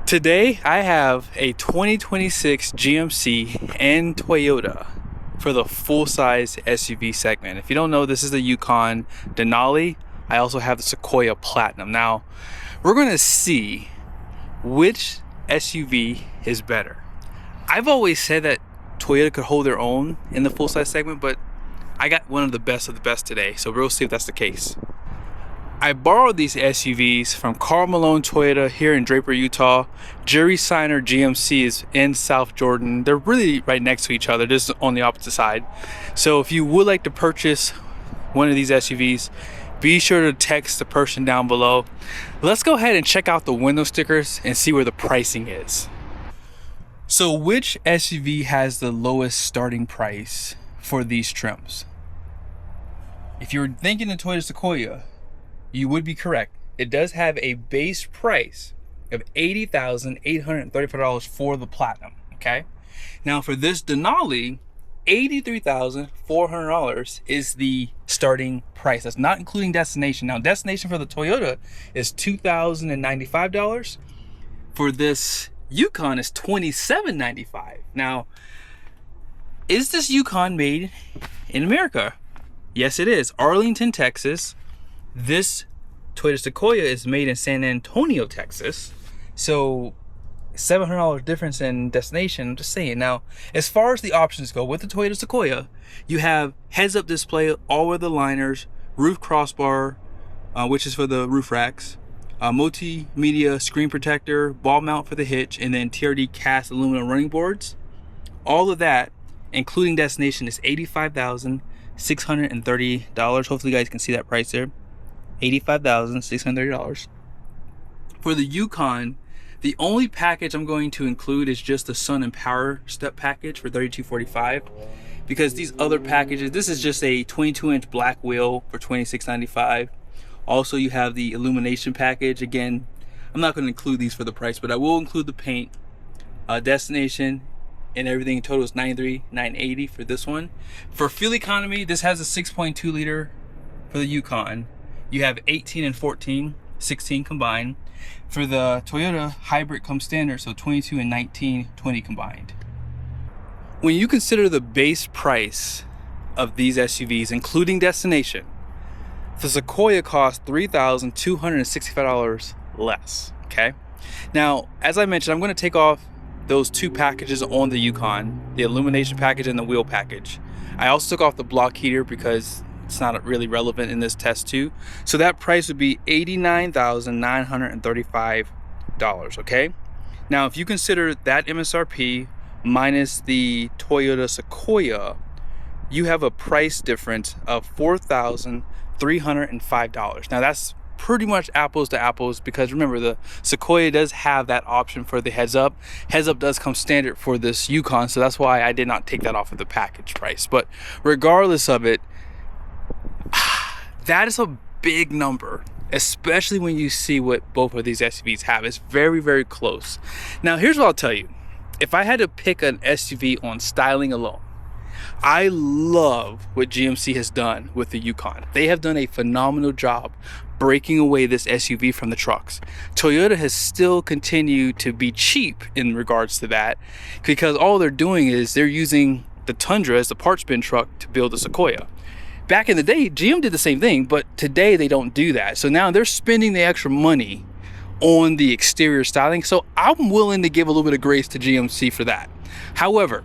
Today I have a 2026 GMC and Toyota for the full-size SUV segment. If you don't know, this is the Yukon Denali. I also have the Sequoia Platinum. Now, we're going to see which SUV is better. I've always said that Toyota could hold their own in the full-size segment, but I got one of the best today, so we'll see if that's the case. I borrowed these SUVs from Carl Malone Toyota here in Draper, Utah. Jerry Seiner GMC is in South Jordan. They're really right next to each other, just on the opposite side. So if you would like to purchase one of these SUVs, be sure to text the person down below. Let's go ahead and check out the window stickers and see where the pricing is. So which SUV has the lowest starting price for these trims? If you're thinking the Toyota Sequoia, you would be correct. It does have a base price of $80,835 for the Platinum, okay? Now for this Denali, $83,400 is the starting price. That's not including destination. Now destination for the Toyota is $2,095. For this Yukon is $2,795. Now, is this Yukon made in America? Yes, it is. Arlington, Texas. This Toyota Sequoia is made in San Antonio, Texas. So $700 difference in destination. I'm just saying. Now, as far as the options go with the Toyota Sequoia, you have heads-up display, all-weather liners, roof crossbar, which is for the roof racks, multimedia screen protector, ball mount for the hitch, and then TRD cast aluminum running boards. All of that, including destination, is $85,630. Hopefully you guys can see that price there. $85,630. For the Yukon, the only package I'm going to include is just the Sun and PowerStep package for $3,245, because these other packages, this is just a 22-inch black wheel for $2,695. Also, you have the illumination package. Again, I'm not going to include these for the price, but I will include the paint, destination, and everything. In total is $93,980 for this one. For fuel economy, this has a 6.2 liter for the Yukon. You have 18 and 14, 16 combined. For the Toyota, hybrid comes standard, so 22 and 19, 20 combined. When you consider the base price of these SUVs, including destination, the Sequoia costs $3,265 less, okay? Now, as I mentioned, I'm going to take off those two packages on the Yukon, the illumination package and the wheel package. I also took off the block heater because it's not really relevant in this test too. So that price would be $89,935, okay? Now, if you consider that MSRP minus the Toyota Sequoia, you have a price difference of $4,305. Now that's pretty much apples to apples, because remember, the Sequoia does have that option for the heads up. Heads up does come standard for this Yukon, so that's why I did not take that off of the package price. But regardless of it, that is a big number, especially when you see what both of these SUVs have. It's very, very close. Now, here's what I'll tell you. If I had to pick an SUV on styling alone, I love what GMC has done with the Yukon. They have done a phenomenal job breaking away this SUV from the trucks. Toyota has still continued to be cheap in regards to that, because all they're doing is they're using the Tundra as the parts bin truck to build the Sequoia. Back in the day, GM did the same thing, but today they don't do that. So now they're spending the extra money on the exterior styling. So I'm willing to give a little bit of grace to GMC for that. However,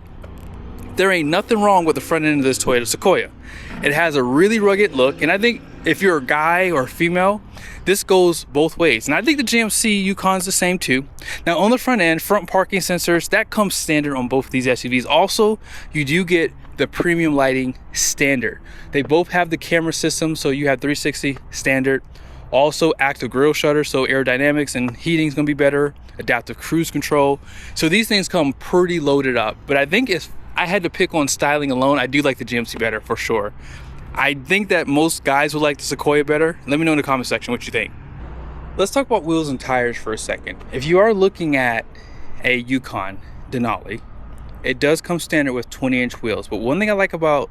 there ain't nothing wrong with the front end of this Toyota Sequoia. It has a really rugged look, and I think if you're a guy or a female, this goes both ways. And I think the GMC Yukon's the same too. Now on the front end, front parking sensors, that comes standard on both of these SUVs. Also, you do get the premium lighting standard. They both have the camera system, so you have 360 standard. Also active grille shutter, so aerodynamics and heating is gonna be better. Adaptive cruise control. So these things come pretty loaded up. But I think if I had to pick on styling alone, I do like the GMC better for sure. I think that most guys would like the Sequoia better. Let me know in the comment section what you think. Let's talk about wheels and tires for a second. If you are looking at a Yukon Denali, it does come standard with 20-inch wheels. But one thing I like about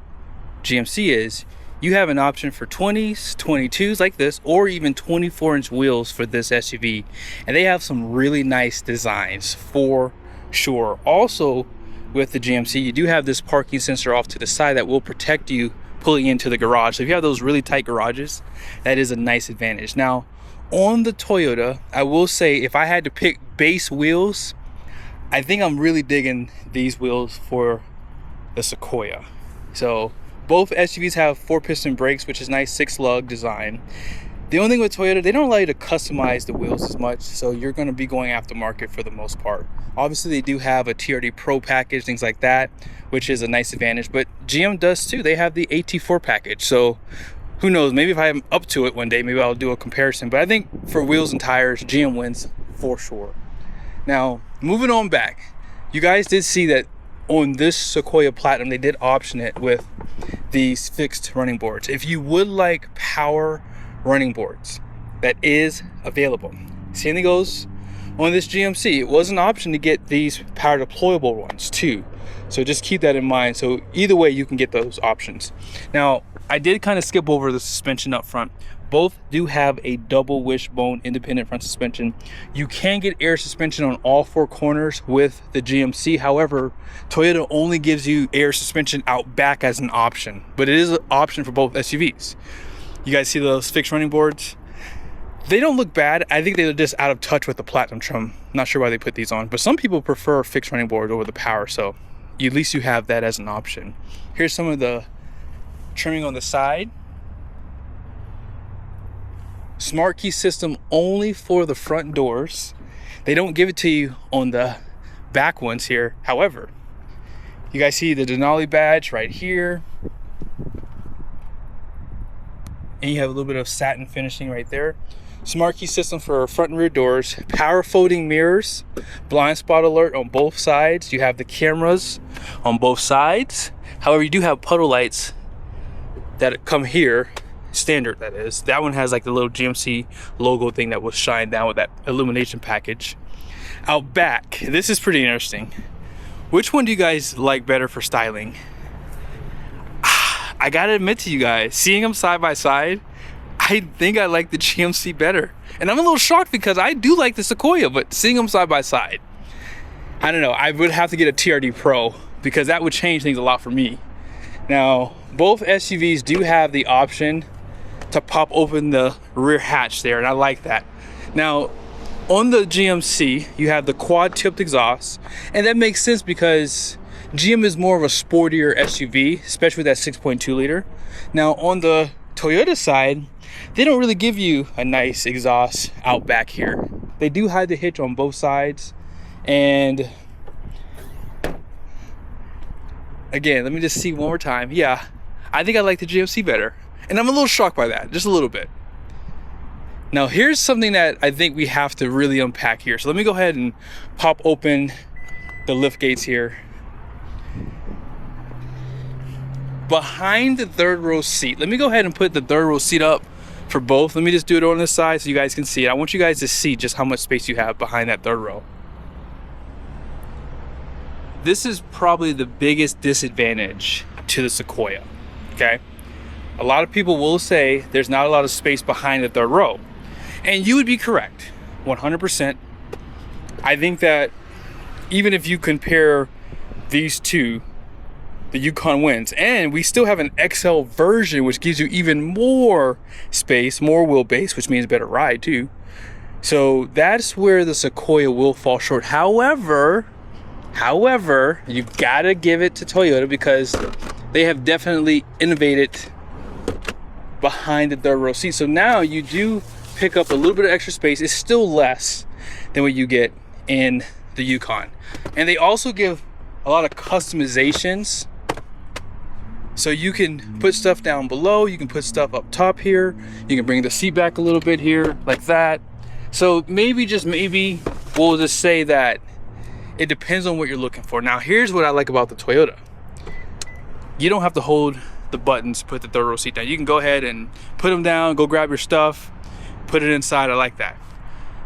GMC is you have an option for 20s, 22s like this, or even 24-inch wheels for this SUV. And they have some really nice designs for sure. Also, with the GMC, you do have this parking sensor off to the side that will protect you pulling into the garage. So if you have those really tight garages, that is a nice advantage. Now, on the Toyota, I will say if I had to pick base wheels, I think I'm really digging these wheels for the Sequoia. So both SUVs have 4-piston brakes, which is nice, 6-lug design. The only thing with Toyota, they don't allow you to customize the wheels as much, so you're going to be going aftermarket for the most part. Obviously, they do have a TRD Pro package, things like that, which is a nice advantage, but GM does too. They have the AT4 package, so who knows, maybe if I'm up to it one day, maybe I'll do a comparison. But I think for wheels and tires, GM wins for sure. Now, moving on back, you guys did see that on this Sequoia Platinum, they did option it with these fixed running boards. If you would like power running boards, that is available. Same thing goes on this GMC. It was an option to get these power deployable ones too, so just keep that in mind. So either way, you can get those options. Now, I did kind of skip over the suspension up front. Both do have a double wishbone independent front suspension. You can get air suspension on all 4 corners with the GMC. However, Toyota only gives you air suspension out back as an option, but it is an option for both SUVs. You guys see those fixed running boards? They don't look bad. I think they're just out of touch with the Platinum trim. Not sure why they put these on, but some people prefer fixed running board over the power, so at least you have that as an option. Here's some of the trimming on the side. Smart key system only for the front doors. They don't give it to you on the back ones here. However, you guys see the Denali badge right here. And you have a little bit of satin finishing right there. Smart key system for front and rear doors. Power folding mirrors. Blind spot alert on both sides. You have the cameras on both sides. However, you do have puddle lights that come here. Standard, that is. That one has like the little GMC logo thing that was shined down with that illumination package. Out back, this is pretty interesting. Which one do you guys like better for styling? I gotta admit to you guys, seeing them side by side, I think I like the GMC better. And I'm a little shocked because I do like the Sequoia, but seeing them side by side, I don't know. I would have to get a TRD Pro because that would change things a lot for me. Now, both SUVs do have the option to pop open the rear hatch there, and I like that. Now, on the GMC, you have the quad tipped exhaust, and that makes sense because GM is more of a sportier SUV, especially with that 6.2 liter. Now, on the Toyota side, they don't really give you a nice exhaust out back here. They do hide the hitch on both sides, and again, let me just see one more time. Yeah, I think I like the GMC better. And I'm a little shocked by that, just a little bit. Now, here's something that I think we have to really unpack here. So let me go ahead and pop open the lift gates here. Behind the third row seat, let me go ahead and put the third row seat up for both. Let me just do it on this side so you guys can see it. I want you guys to see just how much space you have behind that third row. This is probably the biggest disadvantage to the Sequoia, okay? A lot of people will say there's not a lot of space behind the third row. And you would be correct, 100%. I think that even if you compare these two, the Yukon wins. And we still have an XL version, which gives you even more space, more wheelbase, which means better ride too. So that's where the Sequoia will fall short. However, you gotta give it to Toyota because they have definitely innovated behind the third row seat. So now you do pick up a little bit of extra space. It's still less than what you get in the Yukon. And they also give a lot of customizations. So you can put stuff down below, you can put stuff up top here, you can bring the seat back a little bit here, like that. So maybe, just maybe, we'll just say that it depends on what you're looking for. Now, here's what I like about the Toyota. You don't have to hold the buttons to put the third row seat down. You can go ahead and put them down, go grab your stuff, put it inside. I like that.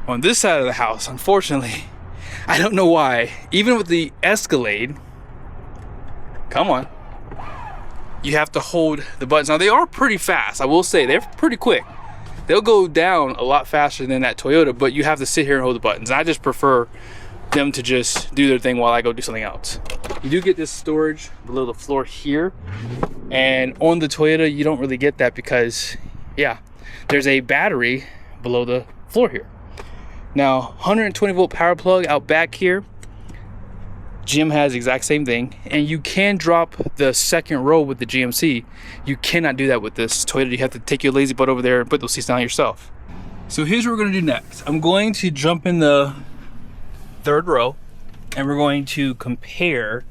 On this side of the house, unfortunately, I don't know why, even with the Escalade, come on, you have to hold the buttons. Now they are pretty fast, I will say, they're pretty quick. They'll go down a lot faster than that Toyota, but you have to sit here and hold the buttons. I just prefer them to just do their thing while I go do something else. You do get this storage below the floor here, and on the Toyota you don't really get that because, yeah, there's a battery below the floor here. Now 120 volt power plug out back here. GM has the exact same thing, and you can drop the second row with the GMC. You cannot do that with this Toyota. You have to take your lazy butt over there and put those seats down yourself. So here's what we're gonna do next. I'm going to jump in the third row and we're going to compare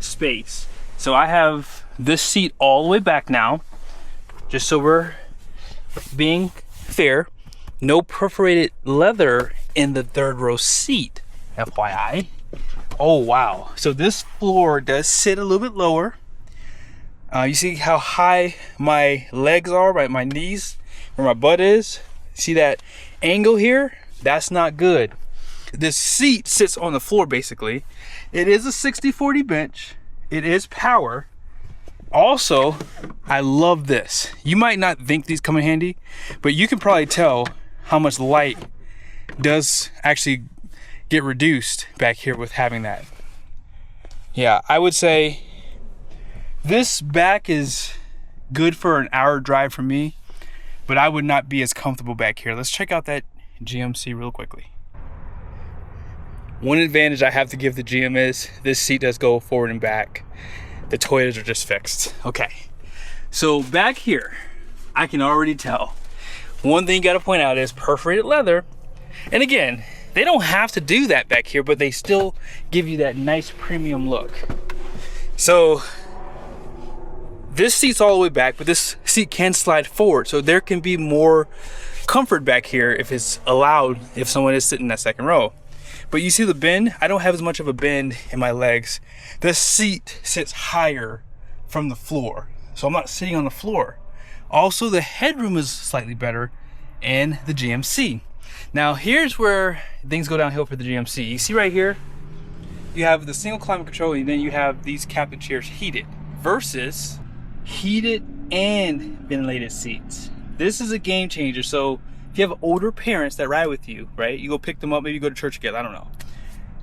space. So I have this seat all the way back now, just so we're being fair. No perforated leather in the third row seat, FYI. Oh wow, so this floor does sit a little bit lower. You see how high my legs are, right? My knees, where my butt is. See that angle here? That's not good. This seat sits on the floor basically. It is a 60/40 bench. It is power. Also, I love this. You might not think these come in handy, but you can probably tell how much light does actually get reduced back here with having that. Yeah, I would say this back is good for an hour drive for me, but I would not be as comfortable back here. Let's check out that GMC real quickly. One advantage I have to give the GM is this seat does go forward and back. The Toyotas are just fixed. Okay, so back here, I can already tell. One thing you gotta point out is perforated leather. And again, they don't have to do that back here, but they still give you that nice premium look. So this seat's all the way back, but this seat can slide forward. So there can be more comfort back here if it's allowed, if someone is sitting in that second row. But you see the bend? I don't have as much of a bend in my legs. This seat sits higher from the floor, so I'm not sitting on the floor. Also, the headroom is slightly better in the GMC. Now here's where things go downhill for the GMC. You see right here, you have the single climate control, and then you have these captain chairs heated versus heated and ventilated seats. This is a game changer. So if you have older parents that ride with you, right? You go pick them up, maybe you go to church together, I don't know.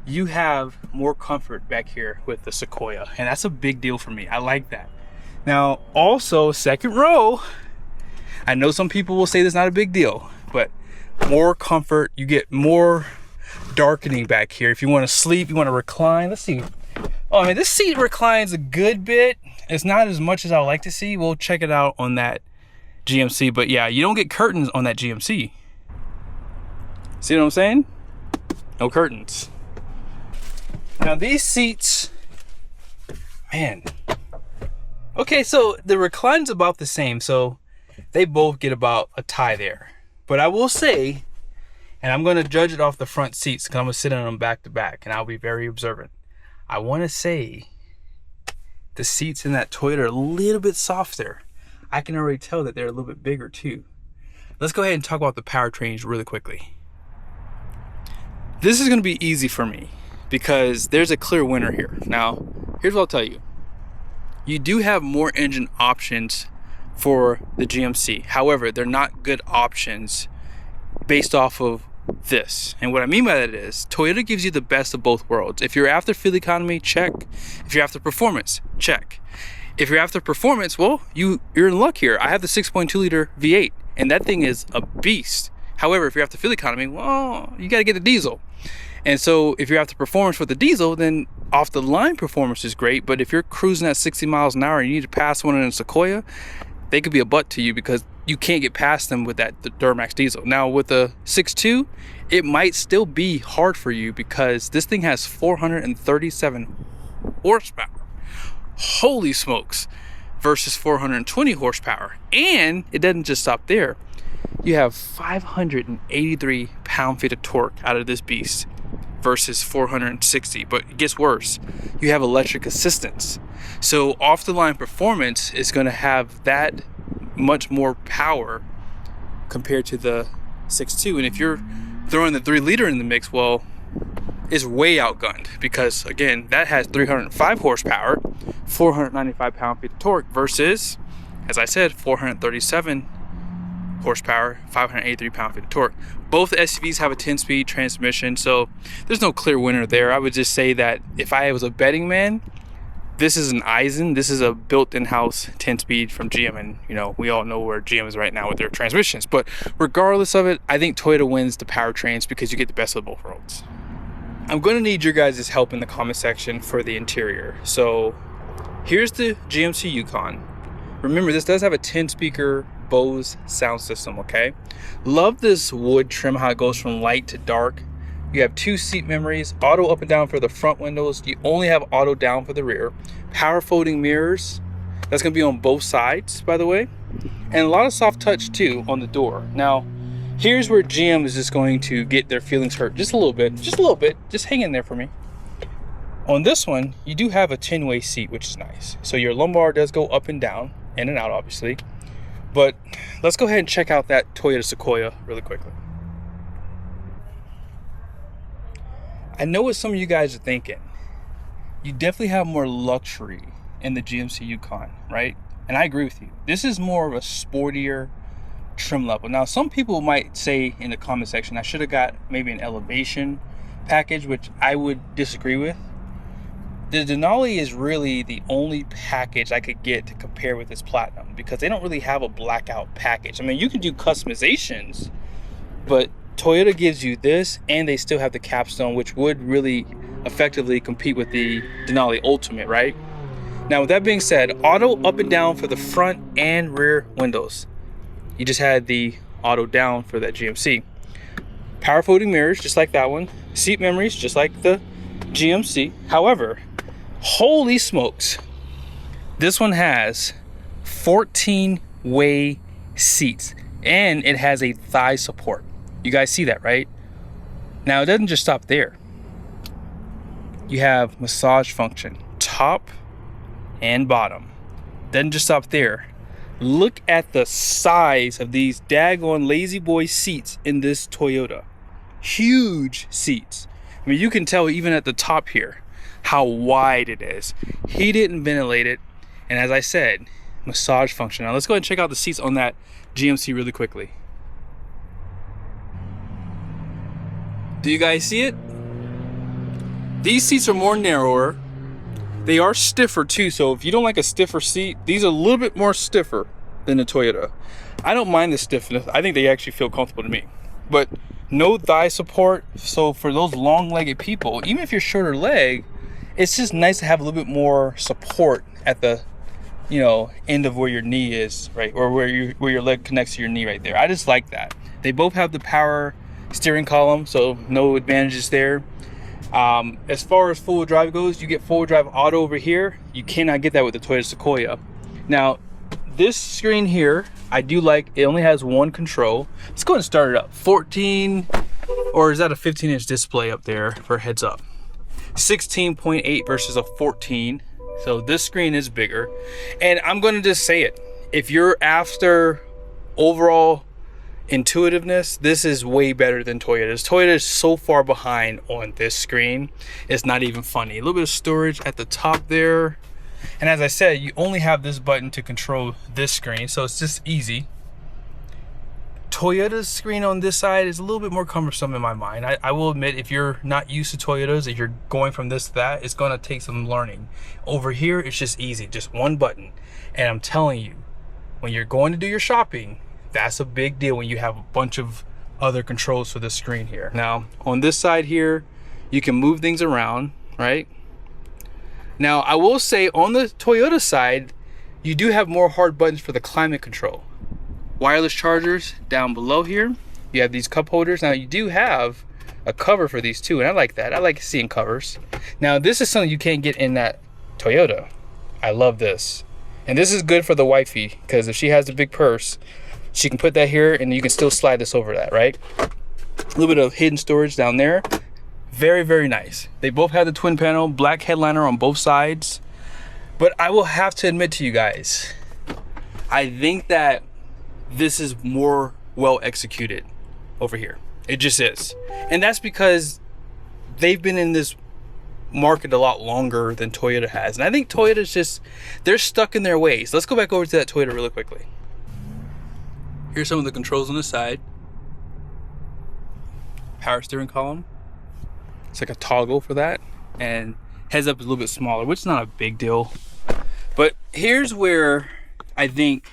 You have more comfort back here with the Sequoia, and that's a big deal for me. I like that. Now, also, second row, I know some people will say that's not a big deal, but more comfort, you get more darkening back here. If you want to sleep, you want to recline, let's see. Oh man, this seat reclines a good bit. It's not as much as I would like to see. We'll check it out on that GMC, but yeah, you don't get curtains on that GMC. See what I'm saying? No curtains. Now these seats, man. Okay, so the recline's about the same, so they both get about a tie there. But I will say, and I'm gonna judge it off the front seats because I'm gonna sit on them back to back, and I'll be very observant. I wanna say the seats in that Toyota are a little bit softer. I can already tell that they're a little bit bigger too. Let's go ahead and talk about the powertrains really quickly. This is gonna be easy for me because there's a clear winner here. Now, here's what I'll tell you. You do have more engine options for the GMC. However, they're not good options based off of this. And what I mean by that is Toyota gives you the best of both worlds. If you're after fuel economy, check. If you're after performance, check. If you're after performance, well, you're in luck here. I have the 6.2 liter V8 and that thing is a beast. However, if you're after fuel economy, well, you got to get the diesel. And so if you're after performance with the diesel, then off the line performance is great. But if you're cruising at 60 miles an hour and you need to pass one in a Sequoia, they could be a butt to you because you can't get past them with that Duramax diesel. Now with the 6.2, it might still be hard for you because this thing has 437 horsepower. Holy smokes, versus 420 horsepower. And it doesn't just stop there. You have 583 pound-feet of torque out of this beast versus 460. But it gets worse. You have electric assistance. So off the line performance is going to have that much more power compared to the 6.2. And if you're throwing the 3 liter in the mix, well, is way outgunned because, again, that has 305 horsepower, 495 pound-feet of torque versus, as I said, 437 horsepower, 583 pound-feet of torque. Both SUVs have a 10-speed transmission, so there's no clear winner there. I would just say that if I was a betting man, this is an Eisen. This is a built in-house 10-speed from GM, and you know, we all know where GM is right now with their transmissions. But regardless of it, I think Toyota wins the powertrains because you get the best of both worlds. I'm going to need your guys' help in the comment section for the interior. So here's the GMC Yukon. Remember, this does have a 10-speaker Bose sound system, okay? Love this wood trim, how it goes from light to dark. You have 2 seat memories, auto up and down for the front windows. You only have auto down for the rear. Power folding mirrors. That's going to be on both sides, by the way. And a lot of soft touch too on the door. Now, here's where GM is just going to get their feelings hurt just a little bit. Just hang in there for me. On this one, you do have a 10-way seat, which is nice. So your lumbar does go up and down, in and out, obviously. But let's go ahead and check out that Toyota Sequoia really quickly. I know what some of you guys are thinking. You definitely have more luxury in the GMC Yukon, right? And I agree with you. This is more of a sportier trim level. Now, some people might say in the comment section, I should have got maybe an elevation package, which I would disagree with. The Denali is really the only package I could get to compare with this Platinum because they don't really have a blackout package. I mean, you can do customizations, but Toyota gives you this, and they still have the capstone, which would really effectively compete with the Denali Ultimate, right? Now, with that being said, auto up and down for the front and rear windows. You just had the auto down for that GMC. Power folding mirrors, just like that one. Seat memories, just like the GMC. However, holy smokes, this one has 14-way seats, and it has a thigh support. You guys see that, right? Now, it doesn't just stop there. You have massage function, top and bottom. Doesn't just stop there. Look at the size of these daggone lazy boy seats in this Toyota. Huge seats. I mean, you can tell even at the top here how wide it is. Heated and ventilated, and as I said, massage function. Now let's go ahead and check out the seats on that GMC really quickly. Do you guys see it? These seats are more narrower. They are stiffer too, so if you don't like a stiffer seat, these are a little bit more stiffer than the Toyota. I don't mind the stiffness. I think they actually feel comfortable to me. But no thigh support, so for those long-legged people, even if you're shorter leg, it's just nice to have a little bit more support at the, you know, end of where your knee is, right? Or where your leg connects to your knee right there. I just like that. They both have the power steering column, so no advantages there. As far as full drive goes, you get full drive auto over here. You cannot get that with the Toyota Sequoia. Now, this screen here, I do like. It only has one control. Let's go ahead and start it up. 14, or is that a 15-inch display up there for heads up? 16.8 versus a 14. So this screen is bigger. And I'm going to just say it. If you're after overall intuitiveness, this is way better than Toyota's. Toyota is so far behind on this screen, it's not even funny. A little bit of storage at the top there, and as I said, you only have this button to control this screen, so it's just easy. Toyota's screen on this side is a little bit more cumbersome in my mind. I will admit, if you're not used to Toyotas, if you're going from this to that, it's going to take some learning. Over here, it's just easy, just one button. And I'm telling you, when you're going to do your shopping, that's a big deal when you have a bunch of other controls for the screen here. Now, on this side here, you can move things around, right? Now, I will say on the Toyota side, you do have more hard buttons for the climate control. Wireless chargers down below here. You have these cup holders. Now, you do have a cover for these too, and I like that. I like seeing covers. Now, this is something you can't get in that Toyota. I love this. And this is good for the wifey, because if she has a big purse, she can put that here and you can still slide this over that, right? A little bit of hidden storage down there. Very, very nice. They both have the twin panel, black headliner on both sides. But I will have to admit to you guys, I think that this is more well executed over here. It just is. And that's because they've been in this market a lot longer than Toyota has. And I think Toyota's just, they're stuck in their ways. Let's go back over to that Toyota really quickly. Here's some of the controls on the side. Power steering column. It's like a toggle for that. And heads up is a little bit smaller, which is not a big deal. But here's where I think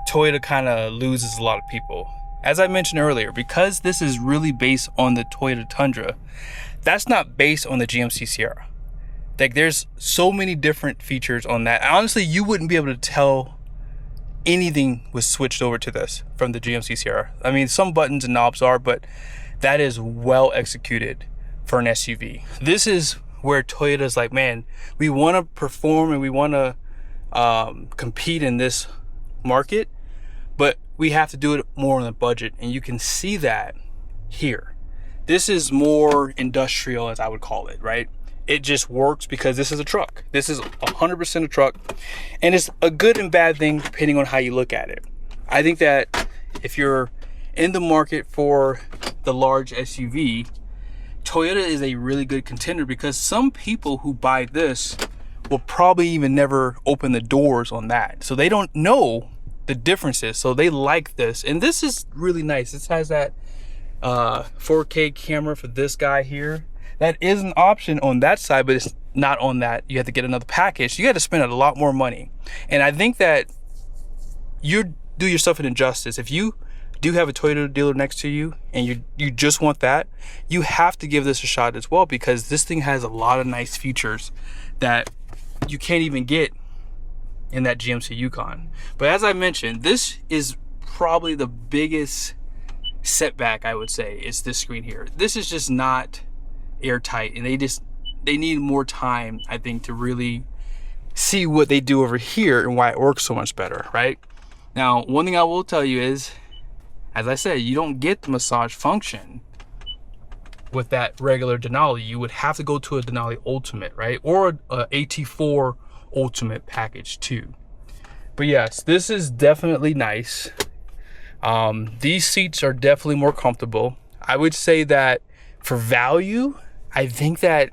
Toyota kind of loses a lot of people. As I mentioned earlier, because this is really based on the Toyota Tundra, that's not based on the GMC Sierra. Like, there's so many different features on that. Honestly, you wouldn't be able to tell anything was switched over to this from the GMC Sierra. I mean, some buttons and knobs are, but that is well executed for an SUV. This is where Toyota's like, man, we want to perform and we want to compete in this market, but we have to do it more on a budget. And you can see that here. This is more industrial, as I would call it, right? It just works because this is a truck. This is 100% a truck, and it's a good and bad thing depending on how you look at it. I think that if you're in the market for the large SUV, Toyota is a really good contender, because some people who buy this will probably even never open the doors on that. So they don't know the differences. So they like this. And this is really nice. This has that 4K camera for this guy here. That is an option on that side, but it's not on that. You have to get another package. You got to spend a lot more money. And I think that you do yourself an injustice. If you do have a Toyota dealer next to you and you just want that, you have to give this a shot as well, because this thing has a lot of nice features that you can't even get in that GMC Yukon. But as I mentioned, this is probably the biggest setback, I would say, is this screen here. This is just not airtight, and they need more time, I think, to really see what they do over here and why it works so much better, right? Now, one thing I will tell you is, as I said, you don't get the massage function with that regular Denali. You would have to go to a Denali Ultimate, right? Or a AT4 Ultimate package too. But yes, this is definitely nice. These seats are definitely more comfortable. I would say that for value, I think that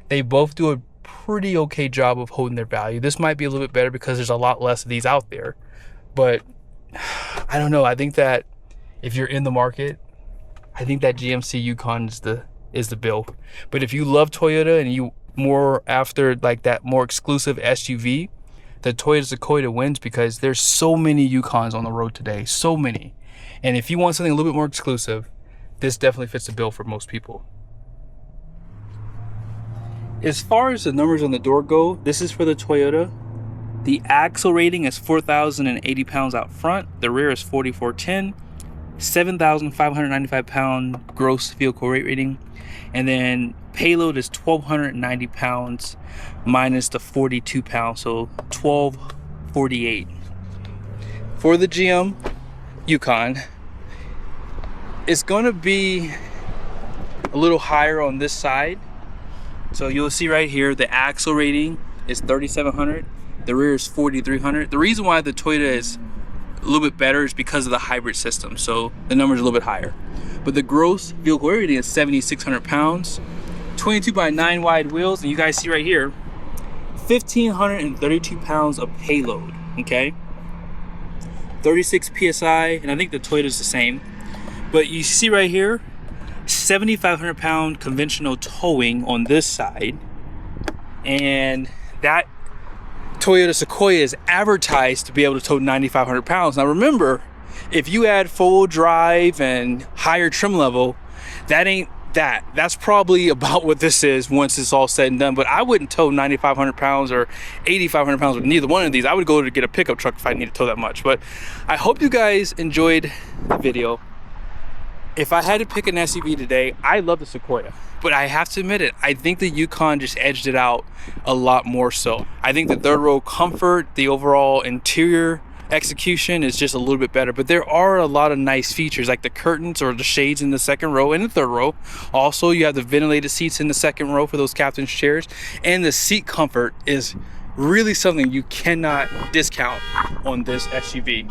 they both do a pretty okay job of holding their value. This might be a little bit better because there's a lot less of these out there. But I don't know. I think that if you're in the market, I think that GMC Yukon is the build. But if you love Toyota and you more after like that more exclusive SUV, the Toyota Sequoia wins, because there's so many Yukons on the road today, so many. And if you want something a little bit more exclusive, this definitely fits the bill for most people. As far as the numbers on the door go, this is for the Toyota. The axle rating is 4,080 pounds out front. The rear is 4,410. 7,595 pound gross vehicle weight rating. And then payload is 1,290 pounds minus the 42 pounds, so 1,248. For the GM Yukon, it's going to be a little higher on this side. So you'll see right here, the axle rating is 3,700. The rear is 4,300. The reason why the Toyota is a little bit better is because of the hybrid system, so the number's a little bit higher. But the gross vehicle weight rating is 7,600 pounds, 22 by 9 wide wheels, and you guys see right here, 1,532 pounds of payload, okay? 36 PSI, and I think the Toyota's the same. But you see right here, 7,500 pound conventional towing on this side, and that Toyota Sequoia is advertised to be able to tow 9,500 pounds. Now remember, if you add full drive and higher trim level, that ain't that. That's probably about what this is once it's all said and done. But I wouldn't tow 9,500 pounds or 8,500 pounds with neither one of these. I would go to get a pickup truck if I need to tow that much. But I hope you guys enjoyed the video. If I had to pick an SUV today, I love the Sequoia. But I have to admit it, I think the Yukon just edged it out a lot more so. I think the third row comfort, the overall interior execution is just a little bit better. But there are a lot of nice features, like the curtains or the shades in the second row and the third row. Also, you have the ventilated seats in the second row for those captain's chairs. And the seat comfort is really something you cannot discount on this SUV.